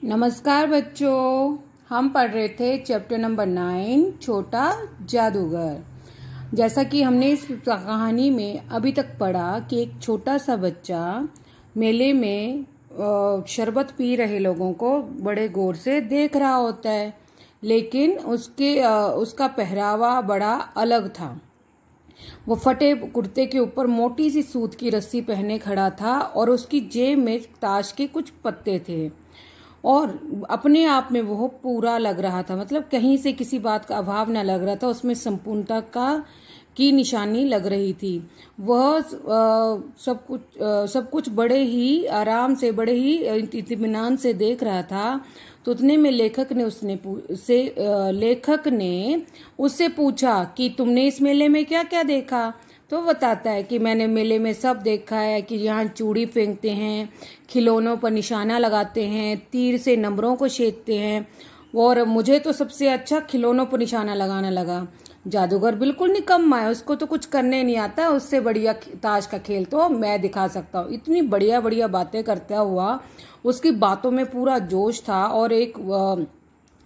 नमस्कार बच्चों, हम पढ़ रहे थे चैप्टर नंबर 9 छोटा जादूगर। जैसा कि हमने इस कहानी में अभी तक पढ़ा कि एक छोटा सा बच्चा मेले में शरबत पी रहे लोगों को बड़े गौर से देख रहा होता है, लेकिन उसका पहरावा बड़ा अलग था। वो फटे कुर्ते के ऊपर मोटी सी सूत की रस्सी पहने खड़ा था और उसकी जेब में ताश के कुछ पत्ते थे और अपने आप में वो पूरा लग रहा था। मतलब कहीं से किसी बात का अभाव न लग रहा था, उसमें संपूर्णता की निशानी लग रही थी। वह सब कुछ बड़े ही आराम से, बड़े ही इत्मीनान से देख रहा था। तो उतने में लेखक ने उससे पूछा कि तुमने इस मेले में क्या क्या देखा। तो बताता है कि मैंने मेले में सब देखा है कि यहाँ चूड़ी फेंकते हैं, खिलौनों पर निशाना लगाते हैं, तीर से नंबरों को छेदते हैं, और मुझे तो सबसे अच्छा खिलौनों पर निशाना लगाना लगा। जादूगर बिल्कुल निकम्मा है, उसको तो कुछ करने नहीं आता। उससे बढ़िया ताश का खेल तो मैं दिखा सकता हूँ। इतनी बढ़िया बढ़िया बातें करता हुआ उसकी बातों में पूरा जोश था और एक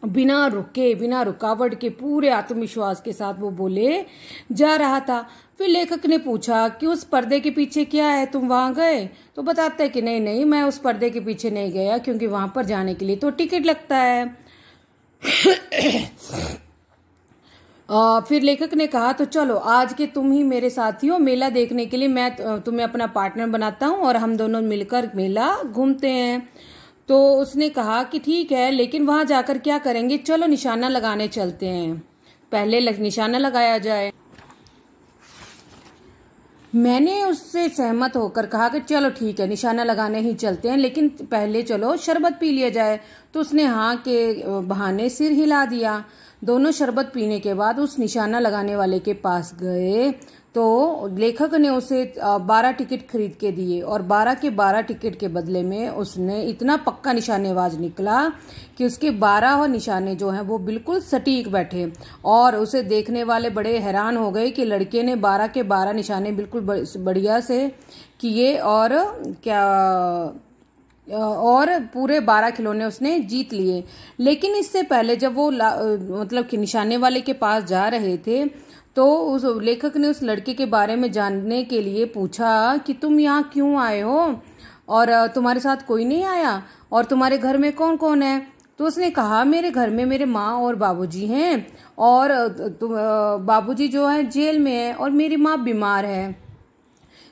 बिना रुके, बिना रुकावट के पूरे आत्मविश्वास के साथ वो बोले जा रहा था। फिर लेखक ने पूछा कि उस पर्दे के पीछे क्या है, तुम वहां गए? तो बताता है कि नहीं नहीं, मैं उस पर्दे के पीछे नहीं गया, क्योंकि वहां पर जाने के लिए तो टिकट लगता है। फिर लेखक ने कहा तो चलो आज के तुम ही मेरे साथी हो, मेला देखने के लिए मैं तुम्हें अपना पार्टनर बनाता हूँ और हम दोनों मिलकर मेला घूमते हैं। तो उसने कहा कि ठीक है, लेकिन वहां जाकर क्या करेंगे? चलो निशाना लगाने चलते हैं, पहले निशाना लगाया जाए। मैंने उससे सहमत होकर कहा कि चलो ठीक है, निशाना लगाने ही चलते हैं, लेकिन पहले चलो शरबत पी लिया जाए। तो उसने हाँ के बहाने सिर हिला दिया। दोनों शरबत पीने के बाद उस निशाना लगाने वाले के पास गए तो लेखक ने उसे 12 टिकट खरीद के दिए और 12 के 12 टिकट के बदले में उसने इतना पक्का निशानेबाज निकला कि उसके 12 निशाने जो हैं वो बिल्कुल सटीक बैठे। और उसे देखने वाले बड़े हैरान हो गए कि लड़के ने 12 के 12 निशाने बिल्कुल बढ़िया से किए और पूरे 12 खिलौने उसने जीत लिए। लेकिन इससे पहले जब वो मतलब कि निशाने वाले के पास जा रहे थे तो उस लेखक ने उस लड़के के बारे में जानने के लिए पूछा कि तुम यहाँ क्यों आए हो और तुम्हारे साथ कोई नहीं आया, और तुम्हारे घर में कौन कौन है? तो उसने कहा मेरे घर में मेरे माँ और बाबूजी हैं, और बाबूजी जो है जेल में है और मेरी माँ बीमार है,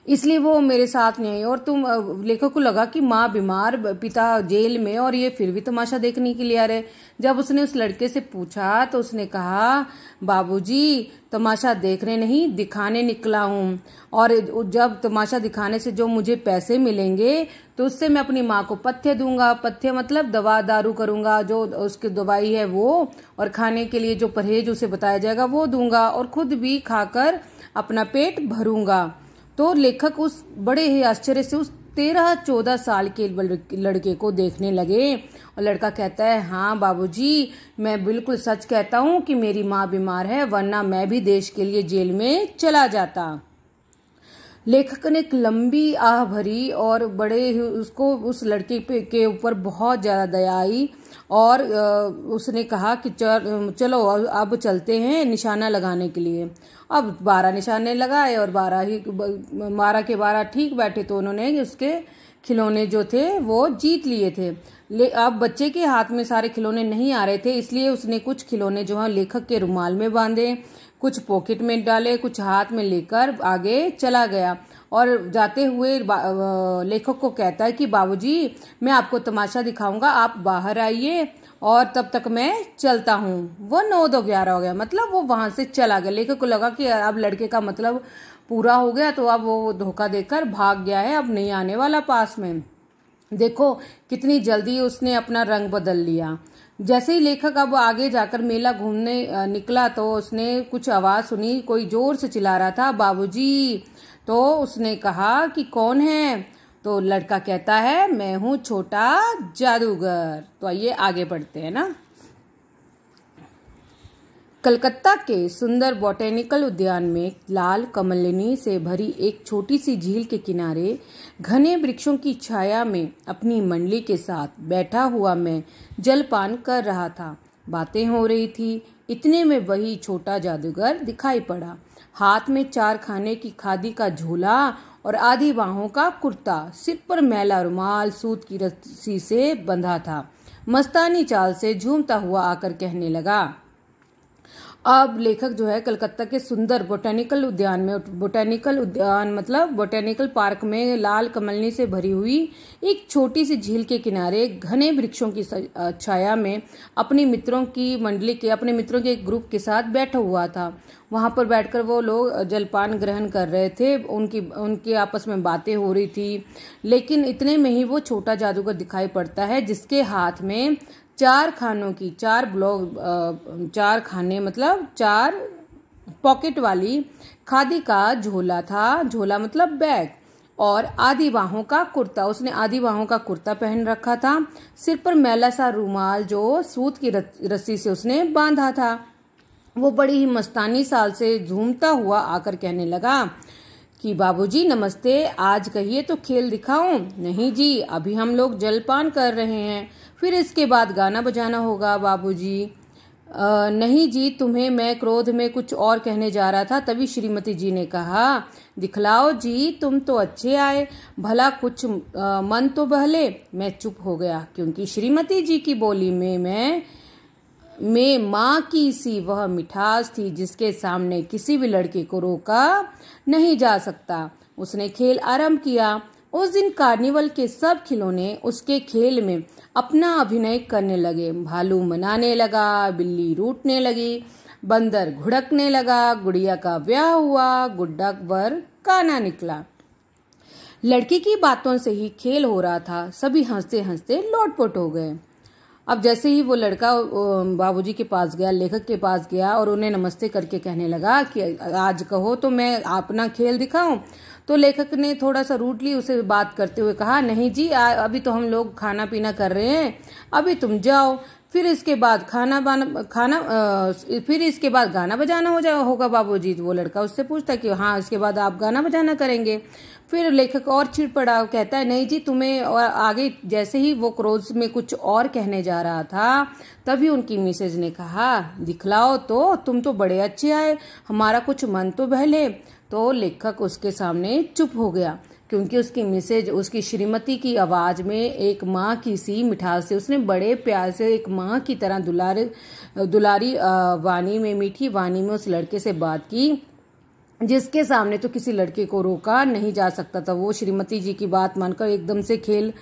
इसलिए वो मेरे साथ नहीं आई। और लेखक को लगा कि माँ बीमार, पिता जेल में, और ये फिर भी तमाशा देखने के लिए आ रहे। जब उसने उस लड़के से पूछा तो उसने कहा बाबूजी तमाशा देखने नहीं दिखाने निकला हूँ, और जब तमाशा दिखाने से जो मुझे पैसे मिलेंगे तो उससे मैं अपनी माँ को पथ्य दूंगा। पथ्य मतलब दवा दारू करूंगा, जो उसकी दवाई है वो, और खाने के लिए जो परहेज उसे बताया जाएगा वो दूंगा, और खुद भी खाकर अपना पेट भरूंगा। तो लेखक उस बड़े ही आश्चर्य से उस 13-14 साल के लड़के को देखने लगे, और लड़का कहता है हाँ बाबूजी, मैं बिल्कुल सच कहता हूँ कि मेरी माँ बीमार है, वरना मैं भी देश के लिए जेल में चला जाता। लेखक ने एक लंबी आह भरी और बड़े ही उसको उस लड़के के ऊपर बहुत ज्यादा दया आई, और उसने कहा कि चलो अब चलते हैं निशाना लगाने के लिए। अब 12 निशाने लगाए और 12 के 12 ठीक बैठे, तो उन्होंने उसके खिलौने जो थे वो जीत लिए थे। अब बच्चे के हाथ में सारे खिलौने नहीं आ रहे थे, इसलिए उसने कुछ खिलौने जो है लेखक के रुमाल में बांधे, कुछ पॉकेट में डाले, कुछ हाथ में लेकर आगे चला गया। और जाते हुए लेखक को कहता है कि बाबूजी मैं आपको तमाशा दिखाऊंगा, आप बाहर आइए और तब तक मैं चलता हूँ। वो 9-2-11 हो गया, मतलब वो वहां से चला गया। लेखक को लगा कि अब लड़के का मतलब पूरा हो गया, तो अब वो धोखा देकर भाग गया है, अब नहीं आने वाला पास में। देखो कितनी जल्दी उसने अपना रंग बदल लिया। जैसे ही लेखक अब आगे जाकर मेला घूमने निकला तो उसने कुछ आवाज सुनी, कोई जोर से चिल्ला रहा था बाबूजी। तो उसने कहा कि कौन है? तो लड़का कहता है मैं हूँ छोटा जादूगर। तो आइए आगे बढ़ते हैं ना। कलकत्ता के सुंदर बॉटेनिकल उद्यान में लाल कमलिनी से भरी एक छोटी सी झील के किनारे घने वृक्षों की छाया में अपनी मंडली के साथ बैठा हुआ मैं जलपान कर रहा था। बातें हो रही थी। इतने में वही छोटा जादूगर दिखाई पड़ा। हाथ में 4 खाने की खादी का झोला और आधी बाहों का कुर्ता, सिर पर मैला रुमाल सूत की रस्सी से बंधा था। मस्तानी चाल से झूमता हुआ आकर कहने लगा। अब लेखक जो है कलकत्ता के सुंदर बोटेनिकल उद्यान में, बोटेनिकल उद्यान मतलब बोटेनिकल पार्क में लाल कमलनी से भरी हुई एक छोटी सी झील के किनारे घने वृक्षों की छाया में अपनी मित्रों की मंडली के, अपने मित्रों के एक ग्रुप के साथ बैठा हुआ था। वहां पर बैठकर वो लोग जलपान ग्रहण कर रहे थे। उनकी आपस में बातें हो रही थी। लेकिन इतने में ही वो छोटा जादूगर दिखाई पड़ता है जिसके हाथ में 4 खानों की 4 खाने मतलब 4 पॉकेट वाली खादी का झोला था। झोला मतलब बैग। और आधी बाहों का कुर्ता, उसने आधी बाहों का कुर्ता पहन रखा था। सिर पर मैला सा रुमाल जो सूत की रस्सी से उसने बांधा था। वो बड़ी ही मस्तानी साल से झूमता हुआ आकर कहने लगा कि बाबूजी नमस्ते, आज कहिए तो खेल दिखाऊं? नहीं जी, अभी हम लोग जलपान कर रहे हैं, फिर इसके बाद गाना बजाना होगा बाबूजी। नहीं जी, तुम्हें मैं क्रोध में कुछ और कहने जा रहा था, तभी श्रीमती जी ने कहा दिखलाओ जी, तुम तो अच्छे आए, भला कुछ मन तो बहले। मैं चुप हो गया क्योंकि श्रीमती जी की बोली में माँ की सी वह मिठास थी जिसके सामने किसी भी लड़के को रोका नहीं जा सकता। उसने खेल आरंभ किया। उस दिन कार्निवल के सब खिलौने उसके खेल में अपना अभिनय करने लगे। भालू मनाने लगा, बिल्ली रूठने लगी, बंदर घुड़कने लगा, गुड़िया का ब्याह हुआ, गुड्डा पर काना निकला। लड़की की बातों से ही खेल हो रहा था। सभी हंसते हंसते लोटपोट हो गए। अब जैसे ही वो लड़का बाबूजी के पास गया, लेखक के पास गया और उन्हें नमस्ते करके कहने लगा कि आज कहो तो मैं अपना खेल दिखाऊं, तो लेखक ने थोड़ा सा रूडली उसे बात करते हुए कहा नहीं जी, अभी तो हम लोग खाना पीना कर रहे हैं, अभी तुम जाओ, फिर इसके बाद फिर इसके बाद गाना बजाना होगा बाबूजी। वो लड़का उससे पूछता कि हाँ, इसके बाद आप गाना बजाना करेंगे। फिर लेखक और चिढ़ पड़ा, कहता है नहीं जी, तुम्हें। और आगे जैसे ही वो क्रोध में कुछ और कहने जा रहा था, तभी उनकी मिसेज ने कहा दिखलाओ तो, तुम तो बड़े अच्छे आए, हमारा कुछ मन तो बहले। तो लेखक उसके सामने चुप हो गया क्योंकि उसकी मिसेज, उसकी श्रीमती की आवाज में एक माँ की सी मिठास से, उसने बड़े प्यार से एक माँ की तरह दुलारी वाणी में, मीठी वाणी में उस लड़के से बात की जिसके सामने तो किसी लड़के को रोका नहीं जा सकता था। वो श्रीमती जी की बात मानकर एकदम से खेल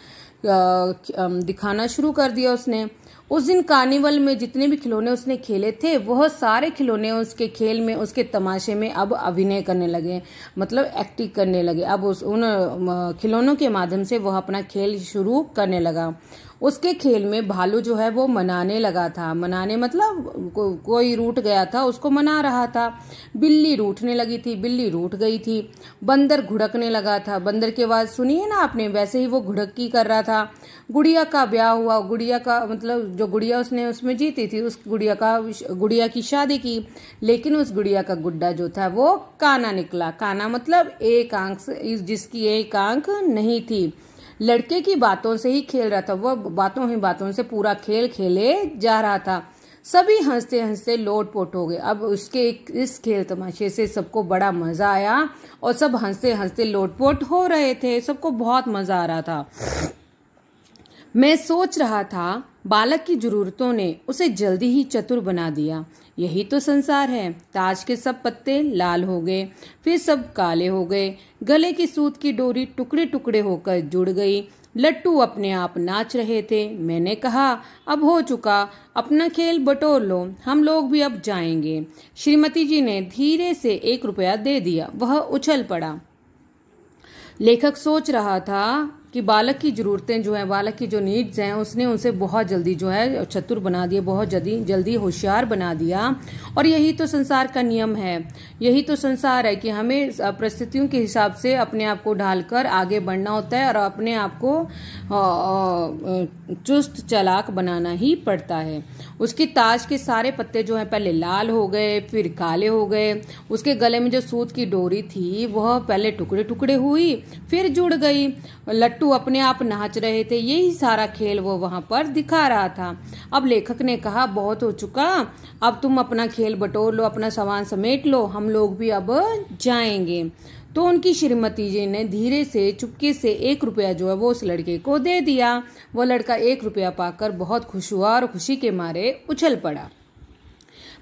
दिखाना शुरू कर दिया उसने। उस दिन कार्निवल में जितने भी खिलौने उसने खेले थे, वह सारे खिलौने उसके खेल में, उसके तमाशे में अब अभिनय करने लगे, मतलब एक्टिंग करने लगे। अब उन खिलौनों के माध्यम से वह अपना खेल शुरू करने लगा। उसके खेल में भालू जो है वो मनाने लगा था। मनाने मतलब कोई रूठ गया था, उसको मना रहा था। बिल्ली रूठने लगी थी, बिल्ली रूठ गई थी। बंदर घुड़कने लगा था, बंदर की आवाज सुनी है ना आपने, वैसे ही वो घुड़की कर रहा था। गुड़िया का ब्याह हुआ, गुड़िया का मतलब जो गुड़िया उसने उसमें जीती थी, उस गुड़िया की शादी की। लेकिन उस गुड़िया का गुड्डा जो था वो काना निकला। काना मतलब एक आंख, जिसकी एक आंख नहीं थी। लड़के की बातों से ही खेल रहा था, वह बातों से पूरा खेल खेले जा रहा था। सभी हंसते हंसते लोटपोट हो गए। अब उसके इस खेल तमाशे से सबको बड़ा मजा आया और सब हंसते हंसते लोटपोट हो रहे थे। सबको बहुत मजा आ रहा था। मैं सोच रहा था बालक की जरूरतों ने उसे जल्दी ही चतुर बना दिया। यही तो संसार है। ताज के सब पत्ते लाल हो गए, फिर सब काले हो गए। गले की सूत की डोरी टुकड़े टुकड़े होकर जुड़ गई। लट्टू अपने आप नाच रहे थे। मैंने कहा अब हो चुका, अपना खेल बटोर लो, हम लोग भी अब जाएंगे। श्रीमती जी ने धीरे से 1 रुपया दे दिया। वह उछल पड़ा। लेखक सोच रहा था कि बालक की जरूरतें जो है, बालक की जो नीड्स हैं, उसने उसे बहुत जल्दी जो है चतुर बना दिया, बहुत जल्दी होशियार बना दिया। और यही तो संसार का नियम है, यही तो संसार है कि हमें परिस्थितियों के हिसाब से अपने आप को ढालकर आगे बढ़ना होता है और अपने आप को चुस्त चालाक बनाना ही पड़ता है। उसकी ताज के सारे पत्ते जो है पहले लाल हो गए, फिर काले हो गए। उसके गले में जो सूत की डोरी थी वह पहले टुकड़े टुकड़े हुई, फिर जुड़ गई। लट्टू अपने आप नाच रहे थे, यही सारा खेल वो वहां पर दिखा रहा था। अब लेखक ने कहा, बहुत हो चुका, अब तुम अपना खेल बटोर लो, अपना सामान समेट लो, हम लोग भी अब जाएंगे। तो उनकी श्रीमती जी ने धीरे से चुपके से 1 रुपया जो है वो उस लड़के को दे दिया। वो लड़का 1 रुपया पाकर बहुत खुश हुआ और खुशी के मारे उछल पड़ा।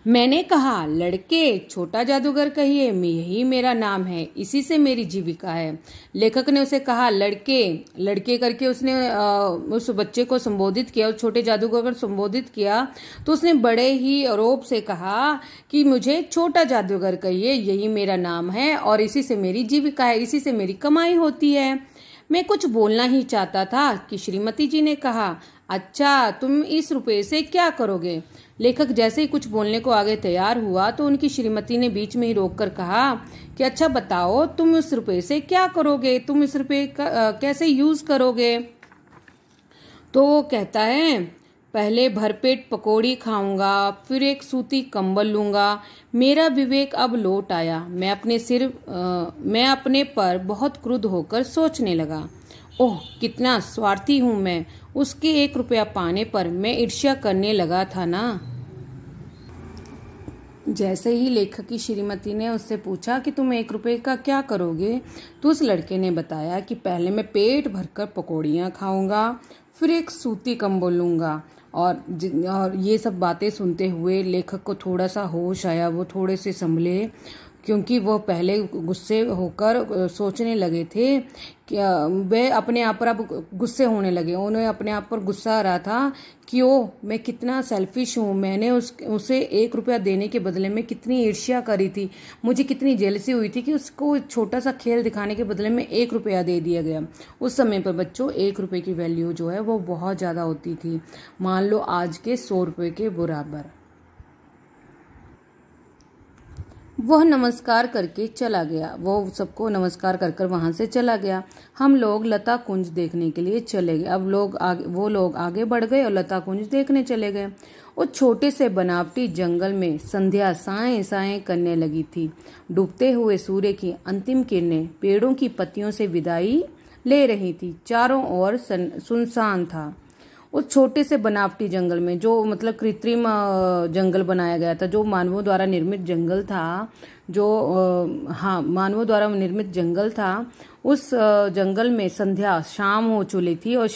मैंने कहा, लड़के, छोटा जादूगर कहिए, यही मेरा नाम है, इसी से मेरी जीविका है। लेखक ने उसे कहा, लड़के, लड़के करके उसने उस बच्चे को संबोधित किया, उस छोटे जादूगर को संबोधित किया। तो उसने बड़े ही आरोप से कहा कि मुझे छोटा जादूगर कहिए, यही मेरा नाम है और इसी से मेरी जीविका है, इसी से मेरी कमाई होती है। मैं कुछ बोलना ही चाहता था कि श्रीमती जी ने कहा, अच्छा, तुम इस रुपए से क्या करोगे? लेखक जैसे ही कुछ बोलने को आगे तैयार हुआ तो उनकी श्रीमती ने बीच में ही रोककर कहा कि अच्छा बताओ, तुम इस रुपए से क्या करोगे, तुम इस रुपए का कैसे यूज करोगे? तो वो कहता है, पहले भरपेट पकौड़ी खाऊंगा, फिर एक सूती कंबल लूंगा। मेरा विवेक अब लौट आया। मैं अपने पर बहुत क्रुद्ध होकर सोचने लगा, ओह, कितना स्वार्थी हूं मैं। उसके 1 रुपया पाने पर मैं ईर्ष्या करने लगा था ना। जैसे ही लेखक की श्रीमती ने उससे पूछा कि तुम 1 रुपये का क्या करोगे, तो उस लड़के ने बताया कि पहले मैं पेट भरकर पकौड़ियाँ खाऊंगा, फिर एक सूती कंबल लूंगा। और ये सब बातें सुनते हुए लेखक को थोड़ा सा होश आया, वो थोड़े से संभले, क्योंकि वो पहले गुस्से होकर सोचने लगे थे कि वे अपने आप पर अब गुस्से होने लगे। उन्हें अपने आप पर गुस्सा आ रहा था कि ओ, मैं कितना सेल्फिश हूँ, मैंने उसे 1 रुपया देने के बदले में कितनी ईर्ष्या करी थी, मुझे कितनी जेलसी हुई थी कि उसको छोटा सा खेल दिखाने के बदले में 1 रुपया दे दिया गया। उस समय पर बच्चों 1 रुपये की वैल्यू जो है वो बहुत ज़्यादा होती थी, मान लो आज के 100 रुपये के बराबर। वह नमस्कार करके चला गया, वो सबको नमस्कार कर वहां से चला गया। हम लोग लता कुंज देखने के लिए चले गए। अब वो लोग आगे बढ़ गए और लता कुंज देखने चले गए। उस छोटे से बनावटी जंगल में संध्या साएं साएं करने लगी थी। डूबते हुए सूर्य की अंतिम किरणें पेड़ों की पत्तियों से विदाई ले रही थी। चारों ओर सुनसान था। उस छोटे से बनावटी जंगल में, जो मतलब कृत्रिम जंगल बनाया गया था, जो मानवों द्वारा निर्मित जंगल था, मानवों द्वारा निर्मित जंगल था, उस जंगल में संध्या, शाम हो चुकी थी और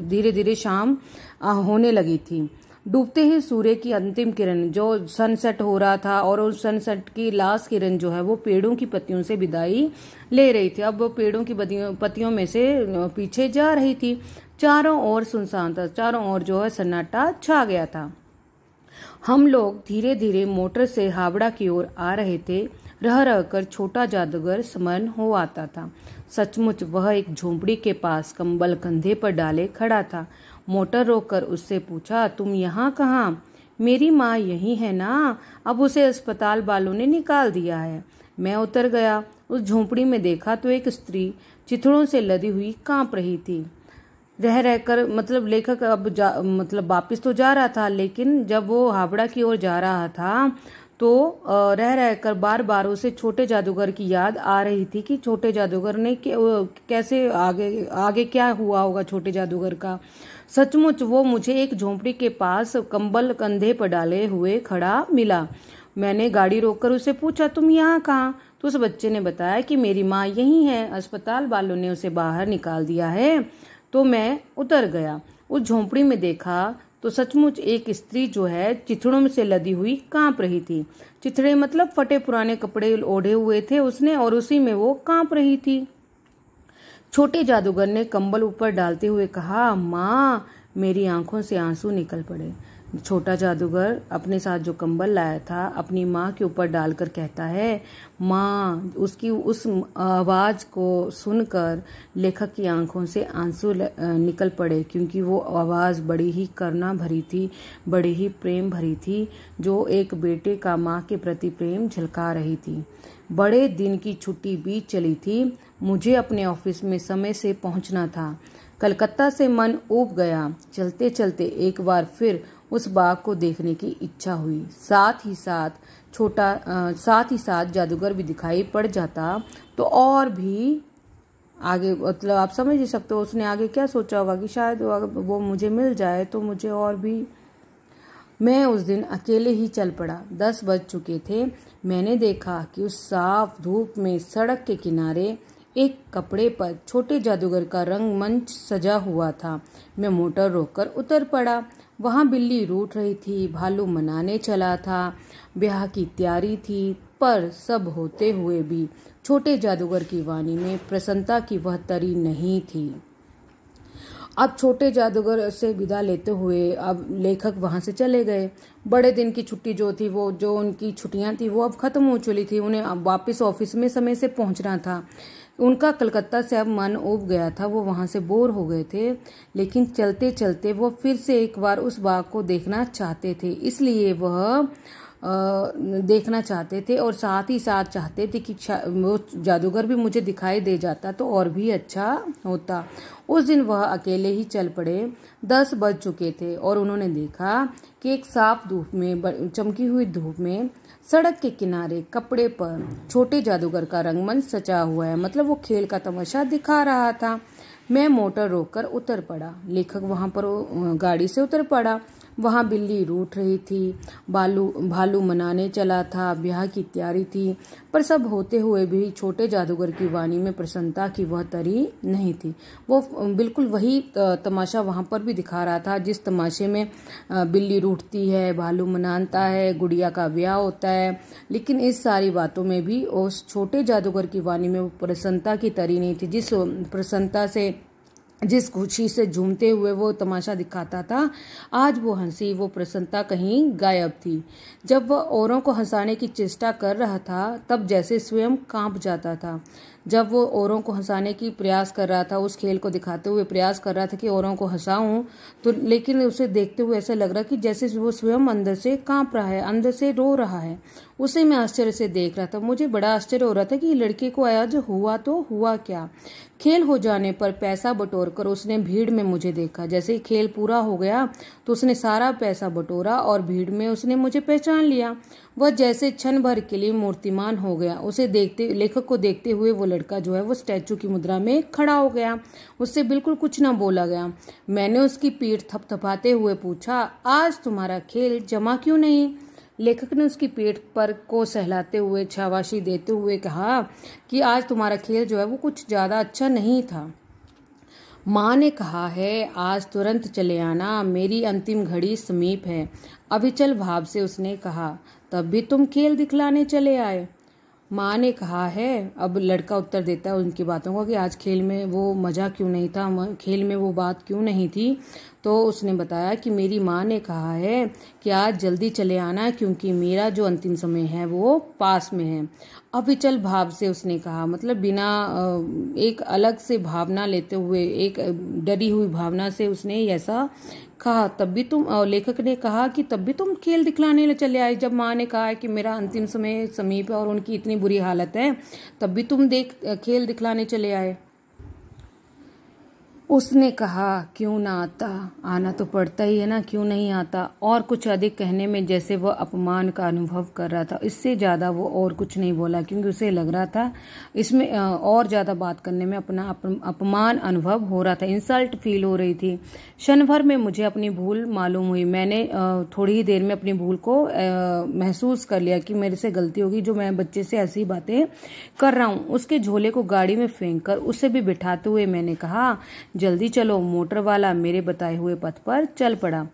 धीरे धीरे शाम होने लगी थी। डूबते ही सूर्य की अंतिम किरण, जो सनसेट हो रहा था, और उस सनसेट की लास्ट किरण जो है वो पेड़ों की पत्तियों से विदाई ले रही थी। अब वो पेड़ों की पत्तियों में से पीछे जा रही थी। चारों ओर सुनसान था, चारों ओर जो है सन्नाटा छा गया था। हम लोग धीरे धीरे मोटर से हावड़ा की ओर आ रहे थे। रह रहकर छोटा जादूगर स्मरण हो आता था। सचमुच वह एक झोंपड़ी के पास कंबल कंधे पर डाले खड़ा था। मोटर रोककर उससे पूछा, तुम यहाँ कहाँ? मेरी माँ यही है ना, अब उसे अस्पताल वालों ने निकाल दिया है। मैं उतर गया। उस झोंपड़ी में देखा तो एक स्त्री चिथड़ों से लदी हुई कांप रही थी। रह रहकर मतलब लेखक अब वापिस तो जा रहा था, लेकिन जब वो हावड़ा की ओर जा रहा था तो रह रहकर बार बार उसे छोटे जादूगर की याद आ रही थी कि छोटे जादूगर ने कैसे आगे क्या हुआ होगा छोटे जादूगर का। सचमुच वो मुझे एक झोंपड़ी के पास कंबल कंधे पर डाले हुए खड़ा मिला। मैंने गाड़ी रोककर उसे पूछा, तुम यहाँ कहाँ? तो उस बच्चे ने बताया कि मेरी माँ यही है, अस्पताल वालों ने उसे बाहर निकाल दिया है। तो मैं उतर गया। उस झोंपड़ी में देखा तो सचमुच एक स्त्री जो है चिथड़ों में से लदी हुई कांप रही थी। चिथड़े मतलब फटे पुराने कपड़े ओढ़े हुए थे उसने, और उसी में वो कांप रही थी। छोटे जादूगर ने कंबल ऊपर डालते हुए कहा, माँ, मेरी आंखों से आंसू निकल पड़े। छोटा जादूगर अपने साथ जो कंबल लाया था अपनी माँ के ऊपर डालकर कहता है, माँ। उसकी उस आवाज़ को सुनकर लेखक की आंखों से आंसू निकल पड़े, क्योंकि वो आवाज़ बड़ी ही करुणा भरी थी, बड़ी ही प्रेम भरी थी, जो एक बेटे का माँ के प्रति प्रेम झलका रही थी। बड़े दिन की छुट्टी बीत चली थी। मुझे अपने ऑफिस में समय से पहुंचना था। कलकत्ता से मन ऊब गया। चलते चलते एक बार फिर उस बाग को देखने की इच्छा हुई। साथ ही साथ जादूगर भी दिखाई पड़ जाता तो और भी आगे, मतलब आप समझ ही सकते हो उसने आगे क्या सोचा होगा कि शायद वो मुझे मिल जाए तो मुझे और भी। मैं उस दिन अकेले ही चल पड़ा। 10 बज चुके थे। मैंने देखा कि उस साफ धूप में सड़क के किनारे एक कपड़े पर छोटे जादूगर का रंगमंच सजा हुआ था। मैं मोटर रोककर उतर पड़ा। वहां बिल्ली रूठ रही थी, भालू मनाने चला था, ब्याह की तैयारी थी, पर सब होते हुए भी छोटे जादूगर की वाणी में प्रसन्नता की वह तरी नहीं थी। अब छोटे जादूगर से विदा लेते हुए अब लेखक वहां से चले गए। बड़े दिन की छुट्टी जो उनकी छुट्टियां थी वो अब खत्म हो चुकी थी। उन्हें अब वापस ऑफिस में समय से पहुंचना था। उनका कलकत्ता से अब मन ऊब गया था। वो वहां से बोर हो गए थे, लेकिन चलते चलते वो फिर से एक बार उस बाग को देखना चाहते थे। इसलिए वह देखना चाहते थे और साथ ही साथ चाहते थे कि वो जादूगर भी मुझे दिखाई दे जाता तो और भी अच्छा होता। उस दिन वह अकेले ही चल पड़े। 10 बज चुके थे और उन्होंने देखा कि एक साफ धूप में, चमकी हुई धूप में सड़क के किनारे कपड़े पर छोटे जादूगर का रंगमंच सजा हुआ है, मतलब वो खेल का तमाशा दिखा रहा था। मैं मोटर रोककर उतर पड़ा। लेखक वहां पर गाड़ी से उतर पड़ा। वहां बिल्ली रूठ रही थी, भालू मनाने चला था, ब्याह की तैयारी थी, पर सब होते हुए भी छोटे जादूगर की वाणी में प्रसन्नता की वह तरी नहीं थी। वो बिल्कुल वही तमाशा वहां पर भी दिखा रहा था जिस तमाशे में बिल्ली रूठती है, भालू मनाता है, गुड़िया का ब्याह होता है, लेकिन इस सारी बातों में भी उस छोटे जादूगर की वाणी में वो प्रसन्नता की तरी नहीं थी। जिस प्रसन्नता से, जिस खुशी से झूमते हुए वो तमाशा दिखाता था, आज वो हंसी, वो प्रसन्नता कहीं गायब थी। जब वह औरों को हंसाने की चेष्टा कर रहा था तब जैसे स्वयं कांप जाता था। जब वो औरों को हंसाने की प्रयास कर रहा था, उस खेल को दिखाते हुए प्रयास कर रहा था कि औरों को हंसाऊं, तो लेकिन उसे देखते हुए ऐसा लग रहा कि जैसे वो स्वयं अंदर से कांप रहा है, अंदर से रो रहा है। उसे मैं आश्चर्य से देख रहा था। मुझे बड़ा आश्चर्य हो रहा था कि लड़के को आज हुआ तो हुआ क्या। खेल हो जाने पर पैसा बटोरकर उसने भीड़ में मुझे देखा। जैसे ही खेल पूरा हो गया तो उसने सारा पैसा बटोरा और भीड़ में उसने मुझे पहचान लिया। वह जैसे क्षण भर के लिए मूर्तिमान हो गया। उसे देखते, लेखक को देखते हुए वो लड़का जो है वो स्टैचू की मुद्रा में खड़ा हो गया। उससे बिल्कुल कुछ न बोला गया। मैंने उसकी पीठ थपथपाते हुए पूछा, आज तुम्हारा खेल जमा क्यों नहीं? लेखक ने उसकी पीठ पर को सहलाते हुए, शाबाशी देते हुए कहा कि आज तुम्हारा खेल जो है वो कुछ ज्यादा अच्छा नहीं था। माँ ने कहा है आज तुरंत चले आना, मेरी अंतिम घड़ी समीप है। अविचल भाव से उसने कहा, तब भी तुम खेल दिखलाने चले आए? माँ ने कहा है। अब लड़का उत्तर देता है उनकी बातों को कि आज खेल में वो मजा क्यों नहीं था, खेल में वो बात क्यों नहीं थी। तो उसने बताया कि मेरी माँ ने कहा है कि आज जल्दी चले आना क्योंकि मेरा जो अंतिम समय है वो पास में है। अविचल भाव से उसने कहा, मतलब बिना एक अलग से भावना लेते हुए, एक डरी हुई भावना से उसने ऐसा कहा। तब भी तुम, लेखक ने कहा कि तब भी तुम खेल दिखलाने चले आए। जब माँ ने कहा है कि मेरा अंतिम समय समीप है और उनकी इतनी बुरी हालत है, तब भी तुम खेल दिखलाने चले आए। उसने कहा, क्यों ना आता, आना तो पड़ता ही है ना, क्यों नहीं आता। और कुछ अधिक कहने में जैसे वह अपमान का अनुभव कर रहा था। इससे ज्यादा वो और कुछ नहीं बोला क्योंकि उसे लग रहा था इसमें और ज्यादा बात करने में अपना अपमान अनुभव हो रहा था, इंसल्ट फील हो रही थी। क्षण भर में मुझे अपनी भूल मालूम हुई। मैंने थोड़ी ही देर में अपनी भूल को महसूस कर लिया कि मेरे से गलती होगी जो मैं बच्चे से ऐसी बातें कर रहा हूँ। उसके झोले को गाड़ी में फेंक कर उसे भी बिठाते हुए मैंने कहा, जल्दी चलो। मोटर वाला मेरे बताए हुए पथ पर चल पड़ा।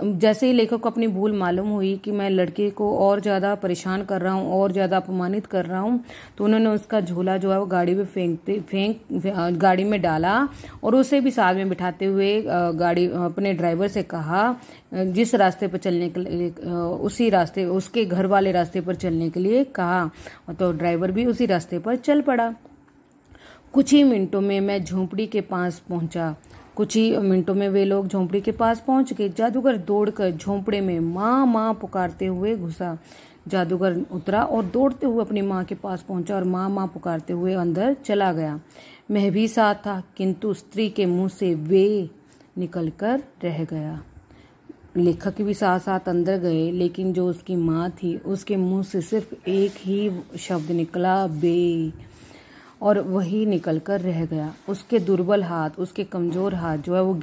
जैसे ही लेखक को अपनी भूल मालूम हुई कि मैं लड़के को और ज़्यादा परेशान कर रहा हूँ और ज़्यादा अपमानित कर रहा हूँ, तो उन्होंने उसका झोला जो है वो गाड़ी में गाड़ी में डाला और उसे भी साथ में बिठाते हुए गाड़ी अपने ड्राइवर से कहा जिस रास्ते पर चलने के लिए उसी रास्ते उसके घर वाले रास्ते पर चलने के लिए कहा। तो ड्राइवर भी उसी रास्ते पर चल पड़ा। कुछ ही मिनटों में मैं झोंपड़ी के पास पहुंचा। कुछ ही मिनटों में वे लोग झोंपड़ी के पास पहुंच गए। जादूगर दौड़कर झोंपड़े में माँ माँ पुकारते हुए घुसा। जादूगर उतरा और दौड़ते हुए अपनी माँ के पास पहुंचा और माँ माँ पुकारते हुए अंदर चला गया। मैं भी साथ था, किंतु स्त्री के मुंह से वे निकलकर रह गया। लेखक भी साथ साथ अंदर गए, लेकिन जो उसकी माँ थी उसके मुंह से सिर्फ एक ही शब्द निकला, बे, और वही निकलकर रह गया। उसके दुर्बल हाथ, उसके कमजोर हाथ जो है वो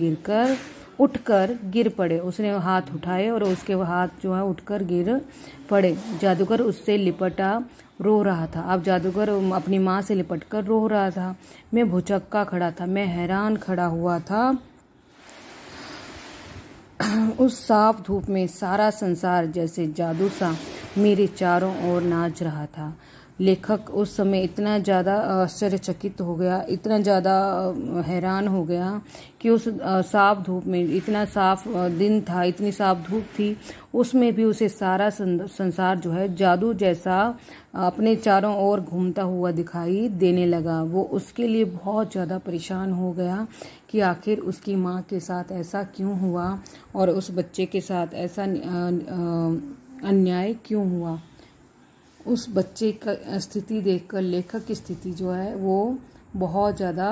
उठकर गिर पड़े। उसने हाथ उठाए और उसके हाथ जो है उठकर गिर पड़े। जादूगर उससे लिपटा रो रहा था। अब जादूगर अपनी माँ से लिपटकर रो रहा था। मैं भुचक्का खड़ा था, मैं हैरान खड़ा हुआ था। उस साफ धूप में सारा संसार जैसे जादू सा मेरे चारों ओर नाच रहा था। लेखक उस समय इतना ज़्यादा आश्चर्यचकित हो गया, इतना ज़्यादा हैरान हो गया कि उस साफ धूप में, इतना साफ दिन था, इतनी साफ धूप थी, उसमें भी उसे सारा संसार जो है जादू जैसा अपने चारों ओर घूमता हुआ दिखाई देने लगा। वो उसके लिए बहुत ज़्यादा परेशान हो गया कि आखिर उसकी माँ के साथ ऐसा क्यों हुआ और उस बच्चे के साथ ऐसा अन्याय क्यों हुआ। उस बच्चे का स्थिति देखकर लेखक की स्थिति जो है वो बहुत ज़्यादा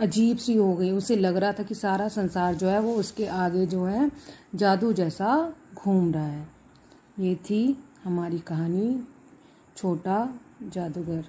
अजीब सी हो गई। उसे लग रहा था कि सारा संसार जो है वो उसके आगे जो है जादू जैसा घूम रहा है। ये थी हमारी कहानी छोटा जादूगर।